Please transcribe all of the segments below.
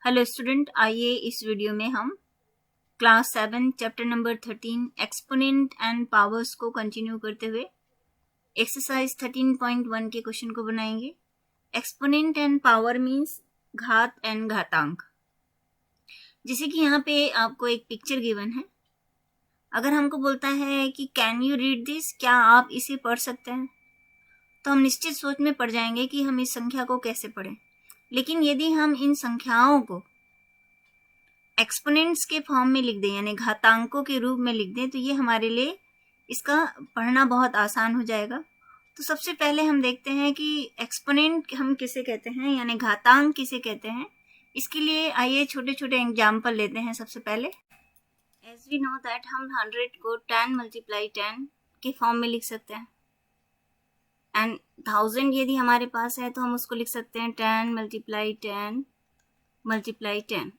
Hello student, आइए इस video में हम class 7 chapter number 13 exponent and powers को कंटिन्यू करते हुए एक्सरसाइज 13.1 के क्वेश्चन को बनाएंगे। एक्सपोनेंट एंड पावर मींस घात एंड घातांक। जैसे कि यहाँ पे आपको एक पिक्चर गिवन है। अगर हमको बोलता है कि कैन यू रीड दिस, क्या आप इसे पढ़ सकते हैं, तो हम निश्चित सोच में पड़ जाएंगे कि हम इस संख्या को कैसे पढ़ें। लेकिन यदि हम इन संख्याओं को एक्सपोनेंट्स के फॉर्म में लिख दें, यानी घातांकों के रूप में लिख दें, तो ये हमारे लिए इसका पढ़ना बहुत आसान हो जाएगा। तो सबसे पहले हम देखते हैं कि एक्सपोनेंट हम किसे कहते हैं, यानी घातांक किसे कहते हैं। इसके लिए आइए छोटे छोटे एग्जाम्पल लेते हैं। सबसे पहले एज वी नो दैट हम 100 को 10 × 10 के फॉर्म में लिख सकते हैं, एंड 1000 यदि हमारे पास है तो हम उसको लिख सकते हैं 10 × 10 × 10।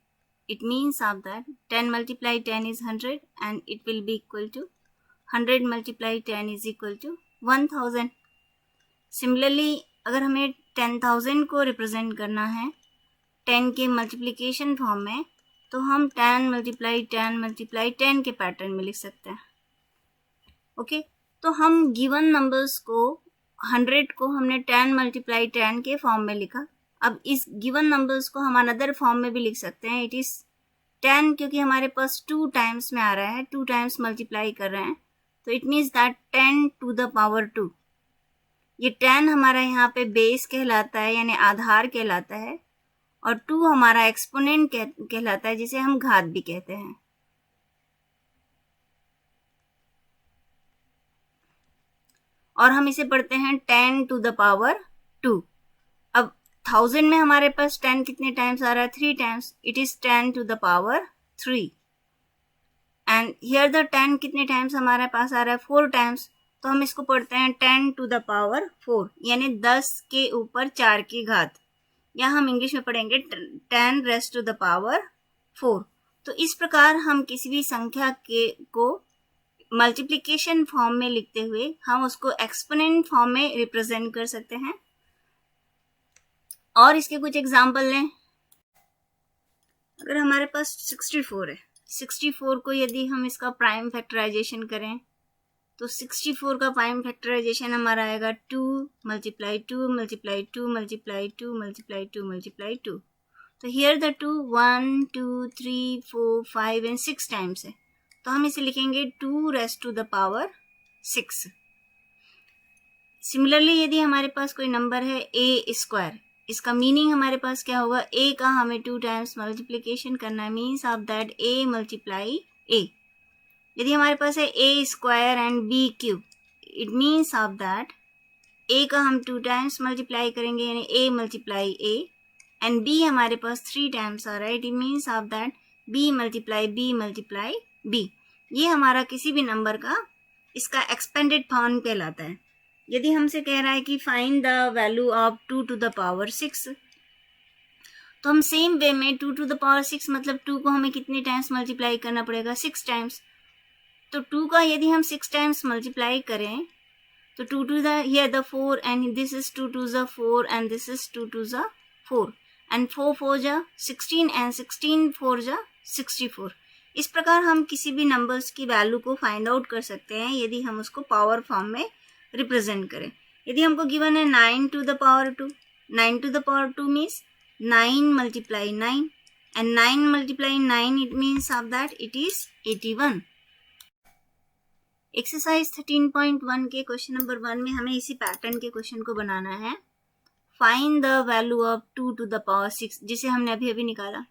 It means of that 10 × 10 is 100 and it will be equal to 100 × 10 is equal to 1000. Similarly, अगर हमें 10,000 को रिप्रेजेंट करना है 10 के मल्टीप्लिकेशन फॉर्म में, तो हम 10 × 10 × 10 के पैटर्न में लिख सकते हैं। ओके, तो हम गिवन नंबर्स को 100 को हमने 10 × 10 के फॉर्म में लिखा। अब इस गिवन नंबर्स को हम अनदर फॉर्म में भी लिख सकते हैं। इट इज 10, क्योंकि हमारे पास 2 टाइम्स में आ रहा है, 2 टाइम्स मल्टीप्लाई कर रहे हैं, तो it means that 10 to the power 2। ये 10 हमारा यहाँ पे बेस कहलाता है, यानी आधार कहलाता है, और 2 हमारा एक्सपोनेंट कहलाता है, जिसे हम घात भी कहते हैं। और हम इसे पढ़ते हैं 10 to the power 2। अब 1000 में हमारे पास 10 कितने टाइम्स आ रहा है? 3 times. It is 10 to the power 3। And here the 10 कितने टाइम्स हमारे पास आ रहा है? 4 टाइम्स। तो हम इसको पढ़ते हैं 10 to the power 4, यानी 10 के ऊपर 4 की घात, या हम इंग्लिश में पढ़ेंगे 10 raised to the power 4। तो इस प्रकार हम किसी भी संख्या को मल्टीप्लिकेशन फॉर्म में लिखते हुए हम उसको एक्सपोनेंट फॉर्म में रिप्रेजेंट कर सकते हैं। और इसके कुछ एग्जाम्पल लें। अगर हमारे पास 64 है, 64 को यदि हम इसका प्राइम फैक्टराइजेशन करें, तो 64 का प्राइम फैक्टराइजेशन हमारा आएगा 2 × 2 × 2 × 2 × 2 × 2। तो हियर द 2 1 2 3 4 5 एंड 6 टाइम्स है, तो हम इसे लिखेंगे 2 raised to the power 6। Similarly यदि हमारे पास कोई नंबर है a², इसका मीनिंग हमारे पास क्या होगा? a का हमें 2 टाइम्स मल्टीप्लिकेशन करना है, means of that a × a। यदि हमारे पास है a² and b³, it means of that a का हम 2 टाइम्स मल्टीप्लाई करेंगे, यानी a × a, एंड b हमारे पास 3 टाइम्स आ रहा है, it means of that b × b × b। ये हमारा किसी भी नंबर का इसका एक्सपेंडेड फॉर्म कहलाता है। यदि हमसे कह रहा है कि find the value of 2 to the power 6, तो हम सेम वे में 2 to the power 6 मतलब 2 को हमें कितने टाइम्स मल्टीप्लाई करना पड़ेगा? 6 टाइम्स। तो 2 का यदि हम 6 टाइम्स मल्टीप्लाई करें, तो 2 to the here the 4 and this is 2 to the 4 and this is 2 to the 4 and 4 4 जा 16 and 16 4 जा 64। इस प्रकार हम किसी भी नंबर्स की वैल्यू को फाइंड आउट कर सकते हैं यदि हम उसको पावर फॉर्म में रिप्रेजेंट करें। यदि हमको गिवन है 9 to the power 2, 9 to the power 2 means 9 × 9, and 9 × 9 it means of that it is 81। Exercise 13.1 के क्वेश्चन नंबर 1 में हमें इसी पैटर्न के क्वेश्चन को बनाना है। Find the value of 2 to the power 6, जिसे हमने अभी अभी निकाला।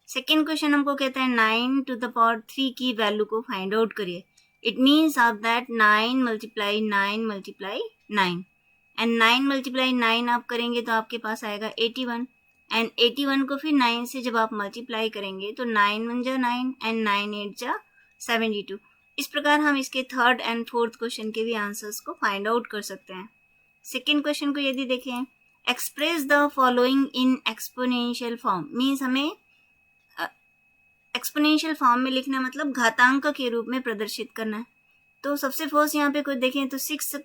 सेकेंड क्वेश्चन हमको कहता है 9 to the power 3 की वैल्यू को फाइंड आउट करिए। It means of that 9 × 9 × 9, and 9 × 9 आप करेंगे तो आपके पास आएगा 81, एंड 81 को फिर 9 से जब आप मल्टीप्लाई करेंगे तो 9 1 जा 9 एंड 9 8 जा 72। इस प्रकार हम इसके थर्ड एंड फोर्थ क्वेश्चन के भी आंसर्स को फाइंड आउट कर सकते हैं। सेकेंड क्वेश्चन को यदि देखें, express the following in exponential form, means हमें एक्सपोनेंशियल फॉर्म में लिखना मतलब घातांक के रूप में प्रदर्शित करना है। तो सबसे फर्स्ट यहाँ पे कुछ देखें तो 6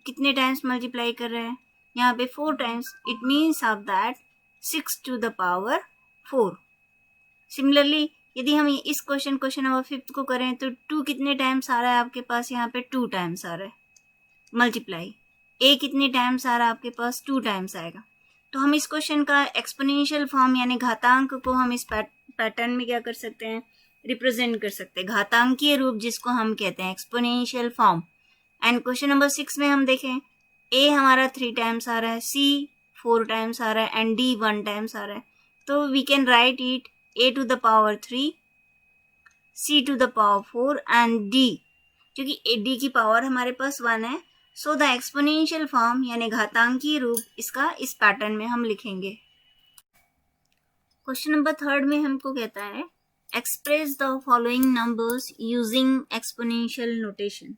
कितने टाइम्स मल्टीप्लाई कर रहे हैं? यहाँ पे 4 times. It means of that 6 to the power 4। Similarly यदि हम इस क्वेश्चन नंबर 5 को करें तो 2 कितने टाइम्स आ रहा है आपके पास, यहाँ पे 2 टाइम्स आ रहा है, मल्टीप्लाई ए कितने टाइम्स आ रहा है आपके पास, 2 टाइम्स आएगा। तो हम इस क्वेश्चन का एक्सपोनेंशियल फॉर्म यानी घातांक को हम इस पैटर्न में क्या कर सकते हैं, रिप्रेजेंट कर सकते हैं, घातांकीय रूप जिसको हम कहते हैं exponential form. And question number 6 में हम देखें ए हमारा 3 टाइम्स आ रहा है, सी 4 टाइम्स आ रहा है एंड डी 1 टाइम्स आ रहा है। तो we can write it a to the power 3, c to the power 4 and d, क्योंकि d की पावर हमारे पास 1 है। सो द एक्सपोनेंशियल फॉर्म यानी घातांकीय रूप इसका इस पैटर्न में हम लिखेंगे। क्वेश्चन नंबर 3 में हमको कहता है express the following numbers using exponential notation.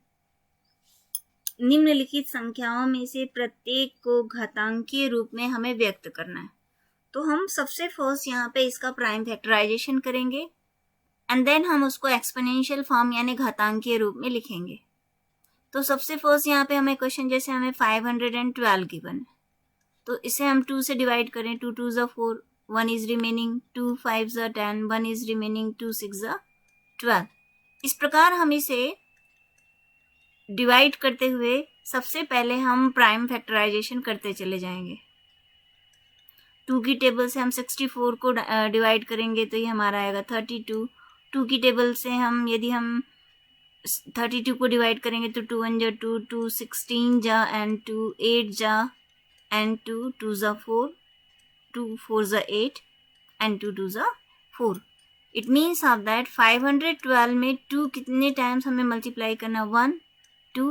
निम्नलिखित संख्याओं में से प्रत्येक को घातांकीय रूप में हमें व्यक्त करना है। तो हम सबसे फर्स्ट यहाँ पे इसका प्राइम फैक्टराइजेशन करेंगे एंड देन हम उसको एक्सपोनेंशियल फॉर्म यानी घातांकीय रूप में लिखेंगे। तो सबसे फर्स्ट यहाँ पे हमें क्वेश्चन जैसे हमें 512 गिवन है, तो इसे हम 2 से डिवाइड करें, 2 2 ज़ा 4, 1 इज रिमेनिंग, 2 5 ज़ा 10, 1 इज रिमेनिंग, 2 6 ज़ा 12। इस प्रकार हम इसे डिवाइड करते हुए सबसे पहले हम प्राइम फैक्टराइजेशन करते चले जाएंगे। 2 की टेबल से हम 64 को डिवाइड करेंगे तो ये हमारा आएगा 32। 2 की टेबल से हम यदि हम 32 को डिवाइड करेंगे तो 2 1 जा 2, 2 16 जा एंड 2 8 जा एंड 2 2 जा 4, 2 4 जा 8 एंड 2 2 जा 4। इट मीन्स ऑफ दैट 512 में 2 कितने टाइम्स हमें मल्टीप्लाई करना, 1 2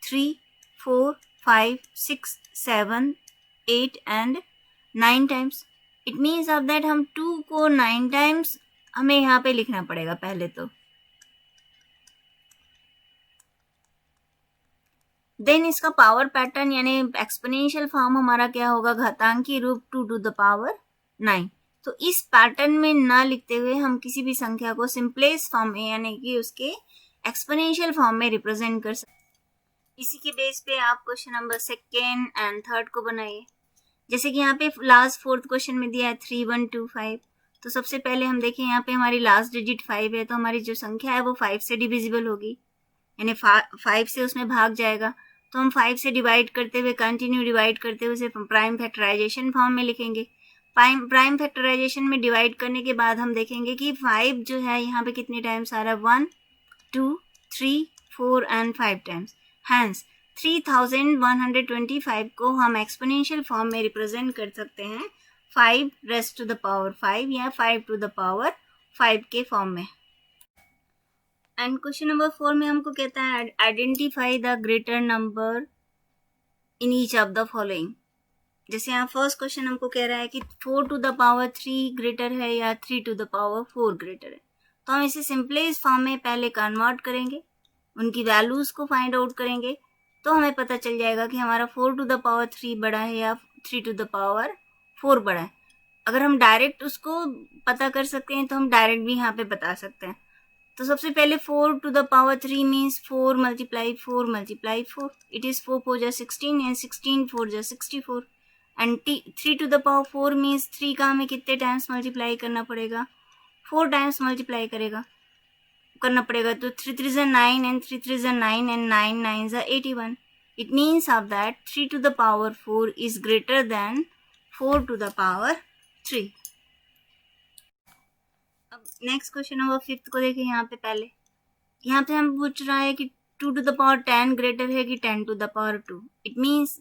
3 4 5 6 7 8 and 9 times. It means of that हम 2 को 9 टाइम्स हमें यहाँ पे लिखना पड़ेगा पहले तो। देन इसका पावर पैटर्न यानी एक्सपोनेंशियल फॉर्म हमारा क्या होगा, घातांकीय रूप 2 to the power 9। तो इस पैटर्न में ना लिखते हुए हम किसी भी संख्या को सिंपलेस्ट फॉर्म में यानी कि उसके एक्सपोनेंशियल फॉर्म में रिप्रेजेंट कर सकते। इसी के बेस पे आप क्वेश्चन नंबर 2 एंड 3 को बनाइए। जैसे कि यहाँ पे लास्ट 4th क्वेश्चन में दिया है 3 1 2 5। तो सबसे पहले हम देखें यहाँ पे हमारी लास्ट डिजिट 5 है, तो हमारी जो संख्या है वो 5 से डिविजिबल होगी यानी 5 से उसमें भाग जाएगा। तो हम 5 से डिवाइड करते हुए कंटिन्यू डिवाइड करते हुए उसे प्राइम फैक्टराइजेशन फॉर्म में लिखेंगे। प्राइम फैक्टराइजेशन में डिवाइड करने के बाद हम देखेंगे कि 5 जो है यहाँ पे कितने टाइम्स आ रहा है, 1 2 3 4 एंड 5 टाइम्स। हैंस 3125 को हम एक्सपोनेंशियल फॉर्म में रिप्रेजेंट कर सकते हैं 5 रेज़ टू द पावर 5 या 5 टू द पावर 5 के फॉर्म में। एंड क्वेश्चन नंबर 4 में हमको कहता है identify the greater number in each of the following. जैसे यहाँ फर्स्ट क्वेश्चन हमको कह रहा है कि 4 टू द पावर 3 ग्रेटर है या 3 टू द पावर 4 ग्रेटर है। तो हम इसे सिंपलेस्ट फॉर्म में पहले कन्वर्ट करेंगे, उनकी वैल्यूज को फाइंड आउट करेंगे, तो हमें पता चल जाएगा कि हमारा 4 टू द पावर 3 बड़ा है या 3 टू द पावर 4 बड़ा है। अगर हम डायरेक्ट उसको पता कर सकते हैं तो हम डायरेक्ट भी यहाँ पे बता सकते हैं। तो सबसे पहले 4 to the power 3 means 4 multiply 4 multiply 4, it is 4 4 जा 16 एंड 16 4 जा 64। And 3 to the power 4 means 3 का हमें कितने टाइम्स मल्टीप्लाई करना पड़ेगा, 4 टाइम्स मल्टीप्लाई करना पड़ेगा। तो 3 3 जा 9 एंड 3 3 जा 9 एंड 9 9 जा 81। It means of that 3 to the power 4 is greater than 4 to the power 3। अब नेक्स्ट क्वेश्चन नंबर 5 को देखें। यहाँ पे पहले यहाँ पे हम पूछ रहा है कि 2 टू द पावर 10 ग्रेटर है कि 10 to the power 2। It means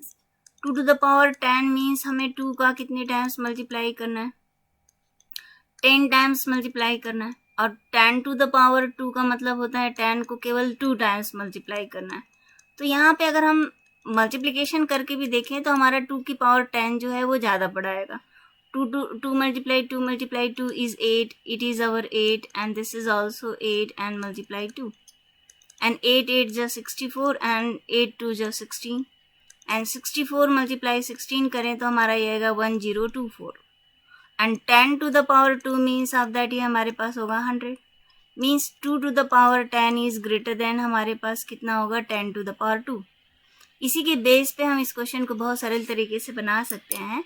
2 to the power 10 means हमें 2 का कितने टाइम्स मल्टीप्लाई करना है, 10 टाइम्स मल्टीप्लाई करना है। और 10 टू द पावर 2 का मतलब होता है 10 को केवल 2 टाइम्स मल्टीप्लाई करना है। तो यहाँ पे अगर हम मल्टीप्लिकेशन करके भी देखें तो हमारा 2 की पावर 10 जो है वो ज़्यादा बड़ा आएगा। 2 multiply 2 is 8, it is our 8 and this is also 8 and multiply 2 and 8 8 जा 64 and 8 2 जा 16 and 64 multiply 16 करें तो हमारा ये आएगा 1024 and 10 to the power 2 means of that ये हमारे पास होगा 100 means 2 to the power 10 is greater than हमारे पास कितना होगा 10 to the power 2। इसी के बेस पे हम इस क्वेश्चन को बहुत सरल तरीके से बना सकते हैं।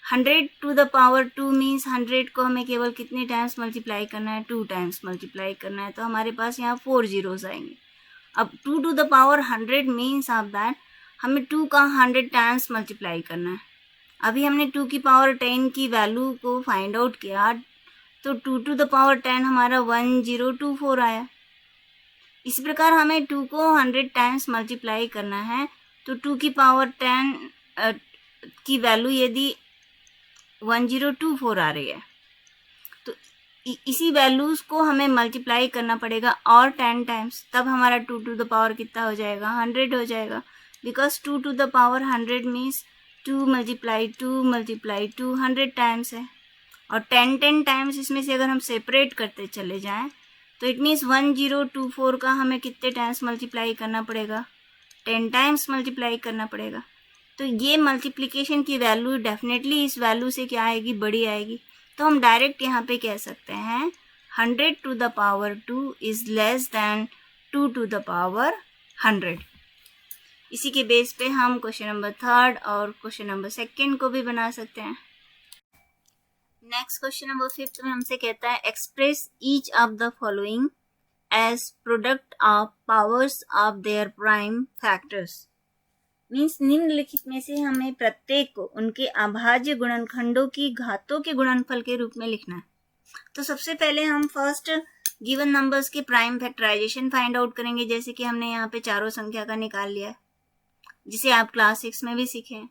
100 टू द पावर 2 मीन्स 100 को हमें केवल कितने टाइम्स मल्टीप्लाई करना है, 2 टाइम्स मल्टीप्लाई करना है, तो हमारे पास यहाँ 4 जीरोस आएंगे। अब 2 to the power 100 means of that हमें 2 का 100 टाइम्स मल्टीप्लाई करना है। अभी हमने 2 की पावर 10 की वैल्यू को फाइंड आउट किया, तो 2 टू द पावर 10 हमारा 1024 आया। इसी प्रकार हमें 2 को 100 टाइम्स मल्टीप्लाई करना है, तो 2 की पावर 10 की वैल्यू यदि 1024 आ रही है, तो इसी वैल्यूज़ को हमें मल्टीप्लाई करना पड़ेगा और 10 टाइम्स, तब हमारा 2 टू द पावर कितना हो जाएगा, 100 हो जाएगा। Because 2 to the power 100 means 2 multiply 2 multiply 2 100 times है, और 10 टाइम्स इसमें से अगर हम सेपरेट करते चले जाएं तो इट मीन्स 1024 का हमें कितने टाइम्स मल्टीप्लाई करना पड़ेगा, 10 टाइम्स मल्टीप्लाई करना पड़ेगा। तो ये मल्टीप्लिकेशन की वैल्यू डेफिनेटली इस वैल्यू से क्या आएगी, बड़ी आएगी। तो हम डायरेक्ट यहाँ पे कह सकते हैं 100 to the power 2 is less than 2 to the power 100। इसी के बेस पे हम क्वेश्चन नंबर 3 और क्वेश्चन नंबर 2 को भी बना सकते हैं। नेक्स्ट क्वेश्चन नंबर 5 में हमसे कहता है express each of the following as product of powers of their prime factors. Means निम्नलिखित में से हमें प्रत्येक को उनके अभाज्य गुणनखंडों की घातों के गुणनफल के रूप में लिखना है। तो सबसे पहले हम फर्स्ट गिवन नंबर्स के प्राइम फैक्टराइजेशन फाइंड आउट करेंगे, जैसे कि हमने यहाँ पे चारों संख्या का निकाल लिया है, जिसे आप क्लास 6 में भी सीखे हैं।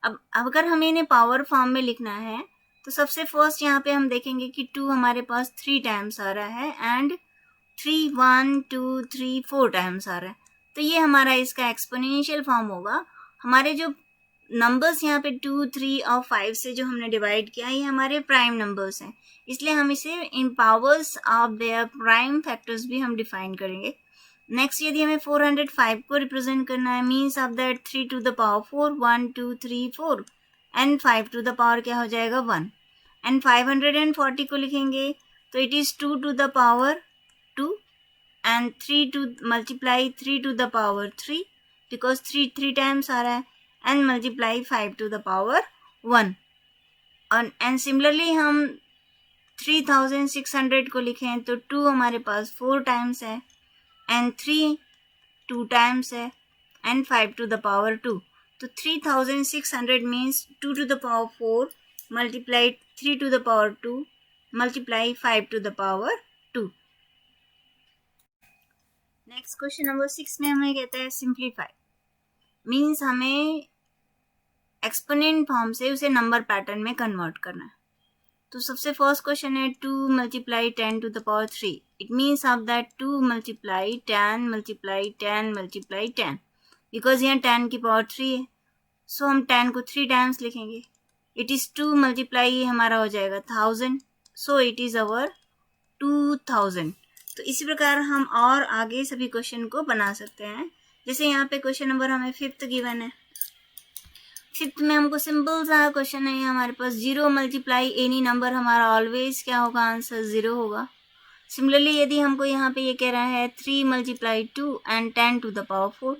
अब अगर हमें इन्हें पावर फॉर्म में लिखना है, तो सबसे फर्स्ट यहाँ पे हम देखेंगे कि 2 हमारे पास 3 टाइम्स आ रहा है एंड 3 1 2 3 4 टाइम्स आ रहा है। तो ये हमारा इसका एक्सपोनेंशियल फॉर्म होगा। हमारे जो नंबर्स यहाँ पे 2 3 और 5 से जो हमने डिवाइड किया, ये हमारे प्राइम नंबर्स हैं, इसलिए हम इसे in powers of their prime factors भी हम डिफाइन करेंगे। नेक्स्ट यदि हमें 405 को रिप्रेजेंट करना है, means of that 3 to the power 4 1 2 3 4 and 5 to the power क्या हो जाएगा 1, एंड 540 को लिखेंगे तो it is 2 to the power 2 and 3 to multiply 3 to the power 3 because 3 times आ रहा है, and multiply 5 to the power 1 and similarly हम 3600 को लिखें तो 2 हमारे पास 4 टाइम्स है and 3 2 टाइम्स है and 5 to the power 2, तो 3600 means 2 to the power 4 multiply 3 to the power 2 multiply 5 to the power 2। Next question number 6 में हमें कहता है सिंप्लीफाई, मीन्स हमें एक्सपोनेंट फॉर्म से उसे नंबर पैटर्न में कन्वर्ट करना है। तो सबसे फर्स्ट क्वेश्चन है 2 multiply 10 to the power 3, it means of that 2 multiply 10 multiply 10 multiply 10, because यहाँ 10 की पावर 3 है, सो हम 10 को 3 टाइम्स लिखेंगे। इट इज़ 2 मल्टीप्लाई ये हमारा हो जाएगा 1000, सो इट इज़ अवर 2000। तो इसी प्रकार हम और आगे सभी क्वेश्चन को बना सकते हैं। जैसे यहाँ पे क्वेश्चन नंबर हमें 5 गिवन है, 5 में हमको सिंपल सा क्वेश्चन है हमारे पास 0 मल्टीप्लाई एनी नंबर, हमारा ऑलवेज क्या होगा, आंसर 0 होगा। सिमिलरली यदि हमको यहाँ पे ये कह रहा है 3 multiply 2 and 10 to the power 4,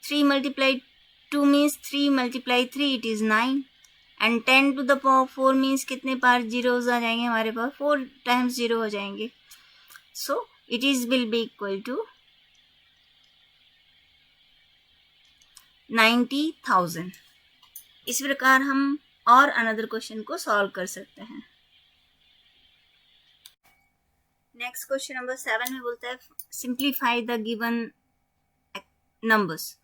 3 multiply 2 means 3 multiply 3 it is 9 and 10 to the power 4 means कितने बार जीरोज आ जाएंगे हमारे पास, 4 टाइम्स 0 हो जाएंगे। सो it is will be equal to 90,000। इस प्रकार हम और अनदर क्वेश्चन को सॉल्व कर सकते हैं। नेक्स्ट क्वेश्चन नंबर 7 में बोलता है सिंप्लीफाई द गिवन नंबर्स।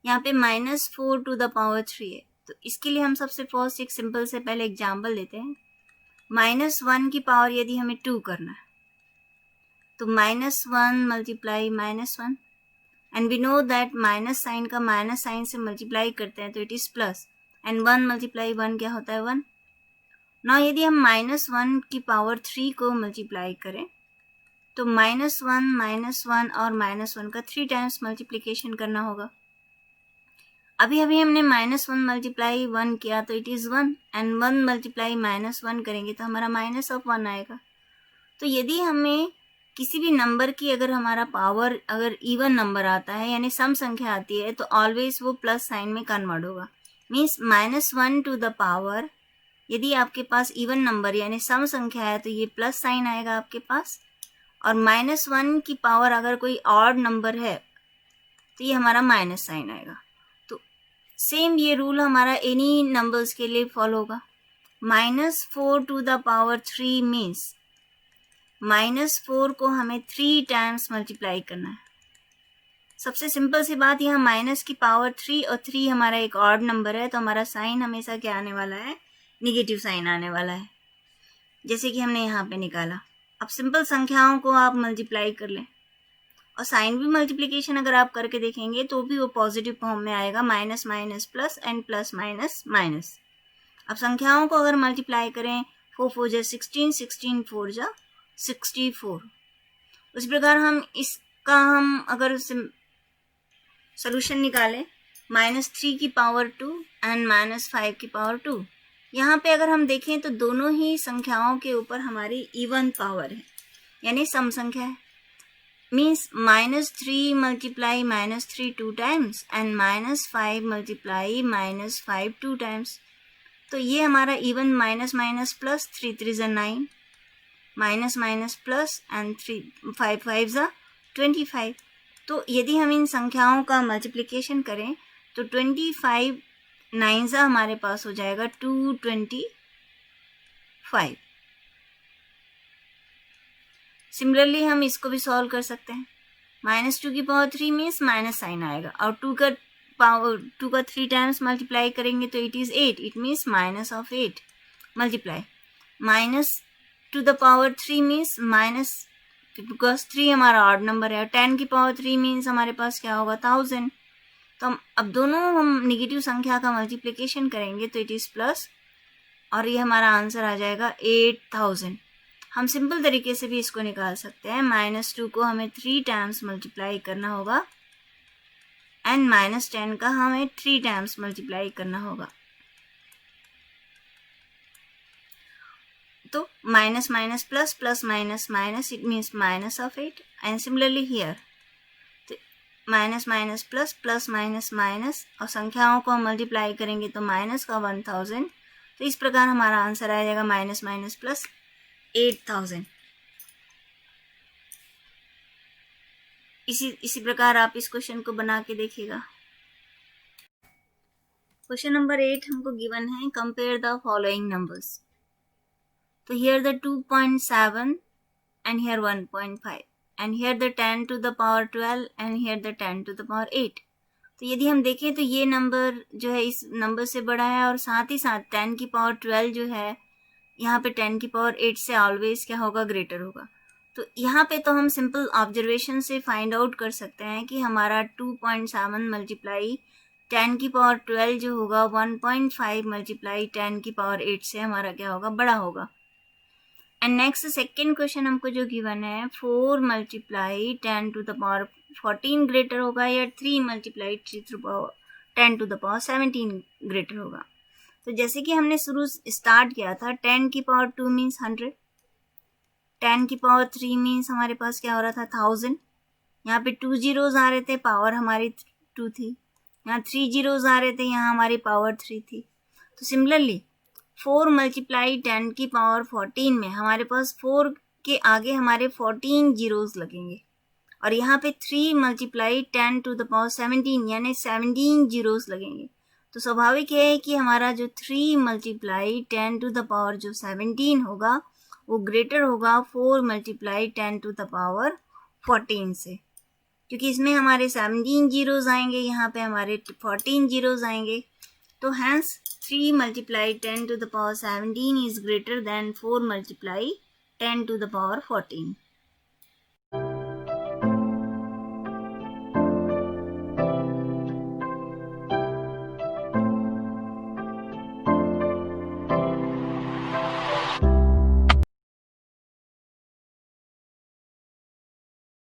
यहाँ पे -4 टू द पावर 3 है, तो इसके लिए हम सबसे फर्स्ट एक सिंपल से पहले एग्जाम्पल लेते हैं। -1 की पावर यदि हमें 2 करना है, तो -1 multiply -1 and we know that minus sign का माइनस साइन से मल्टीप्लाई करते हैं तो it is plus, and 1 multiply 1 क्या होता है 1। ना यदि हम -1 की पावर 3 को मल्टीप्लाई करें तो -1 और -1 का 3 टाइम्स मल्टीप्लिकेशन करना होगा। अभी हमने -1 मल्टीप्लाई 1 किया तो इट इज़ 1, एंड 1 मल्टीप्लाई -1 करेंगे तो हमारा -1 आएगा। तो यदि हमें किसी भी नंबर की अगर हमारा पावर अगर इवन नंबर आता है यानी सम संख्या आती है तो ऑलवेज वो प्लस साइन में कन्वर्ट होगा। मीन्स -1 टू द पावर यदि आपके पास इवन नंबर यानी सम संख्या है तो ये प्लस साइन आएगा आपके पास, और -1 की पावर अगर कोई ऑड नंबर है तो ये हमारा माइनस साइन आएगा। तो सेम ये रूल हमारा एनी नंबर्स के लिए फॉलो होगा। -4 टू द पावर 3 मीन्स -4 को हमें 3 टाइम्स मल्टीप्लाई करना है। सबसे सिंपल सी बात, यहाँ माइनस की पावर 3 और 3 हमारा एक ऑड नंबर है, तो हमारा साइन हमेशा क्या आने वाला है, निगेटिव साइन आने वाला है, जैसे कि हमने यहाँ पे निकाला। अब सिंपल संख्याओं को आप मल्टीप्लाई कर लें, और साइन भी मल्टीप्लिकेशन अगर आप करके देखेंगे तो भी वो पॉजिटिव फॉर्म में आएगा, minus minus plus and plus minus minus. अब संख्याओं को अगर मल्टीप्लाई करें, 4 4 जा 16, 16 4 जा 64। उस प्रकार हम इसका अगर सोल्यूशन निकालें, -3 की पावर 2 एंड -5 की पावर 2, यहाँ पे अगर हम देखें तो दोनों ही संख्याओं के ऊपर हमारी इवन पावर है, यानी सम संख्या है। Means -3 multiply -3 2 times and -5 multiply -5 2 times. तो ये हमारा इवन माइनस माइनस प्लस, 3 3 जा 9, माइनस माइनस प्लस एंड 3 5 5 जा 25। तो यदि हम इन संख्याओं का मल्टीप्लिकेशन करें तो 25 9 जा हमारे पास हो जाएगा 225। सिमिलरली हम इसको भी सॉल्व कर सकते हैं। -2 की पावर 3 मीन्स माइनस साइन आएगा, और 2 का 3 टाइम्स मल्टीप्लाई करेंगे तो it is 8, it means -8 multiply. -2 the power 3 means minus, because 3 हमारा ऑड नंबर है, 10 की पावर 3 मीन्स हमारे पास क्या होगा, 1000। तो अब दोनों हम निगेटिव संख्या का मल्टीप्लिकेशन करेंगे तो इट इज़ प्लस, और ये हमारा आंसर आ जाएगा 8000। हम सिंपल तरीके से भी इसको निकाल सकते हैं। -2 को हमें 3 टाइम्स मल्टीप्लाई करना होगा एंड -10 का हमें 3 टाइम्स मल्टीप्लाई करना होगा। तो minus minus plus, plus minus minus, it means -8। And similarly here, तो minus minus plus, plus minus minus, और संख्याओं को हम मल्टीप्लाई करेंगे तो माइनस का 1000। तो इस प्रकार हमारा आंसर आ जाएगा माइनस माइनस प्लस 8000। इसी प्रकार आप इस क्वेश्चन को बना के देखिएगा। क्वेश्चन नंबर 8 हमको गिवन है, कंपेयर द फॉलोइंग नंबर्स। तो here the 2.7 and here 1.5 and here the 10 to the power 12 and here the 10 to the power 8। तो यदि हम देखें तो ये नंबर जो है इस नंबर से बड़ा है, और साथ ही साथ 10 की पावर 12 जो है यहाँ पे 10 की पावर 8 से ऑलवेज क्या होगा, ग्रेटर होगा। तो यहाँ पे तो हम सिंपल ऑब्जर्वेशन से फाइंड आउट कर सकते हैं कि हमारा 2.7 मल्टीप्लाई 10 की पावर 12 जो होगा 1.5 मल्टीप्लाई 10 की पावर 8 से हमारा क्या होगा, बड़ा होगा। एंड नेक्स्ट सेकेंड क्वेश्चन हमको जो गिवन है, 4 multiply 10 to the power 14 greater होगा, या 3 multiply 10 to the power 17 greater होगा। तो जैसे कि हमने शुरू स्टार्ट किया था, 10 की पावर 2 मीन्स 100, 10 की पावर 3 मीन्स हमारे पास क्या हो रहा था, 1000। यहाँ पे 2 जीरोज आ रहे थे, पावर हमारी 2 थी। यहाँ 3 जीरोज आ रहे थे, यहाँ हमारी पावर 3 थी। तो सिमिलरली 4 मल्टीप्लाई 10 की पावर 14 में हमारे पास 4 के आगे हमारे 14 जीरोज लगेंगे, और यहाँ पे 3 मल्टीप्लाई 10 टू द पावर 17 यानी 17 जीरोज लगेंगे। तो स्वाभाविक है कि हमारा जो 3 मल्टीप्लाई 10 टू द पावर जो 17 होगा वो ग्रेटर होगा 4 मल्टीप्लाई 10 टू द पावर 14 से, क्योंकि इसमें हमारे 17 जीरोज आएंगे, यहाँ पे हमारे 14 जीरोज आएंगे। तो hence 3 multiply 10 to the power 17 is greater than 4 multiply 10 to the power 14।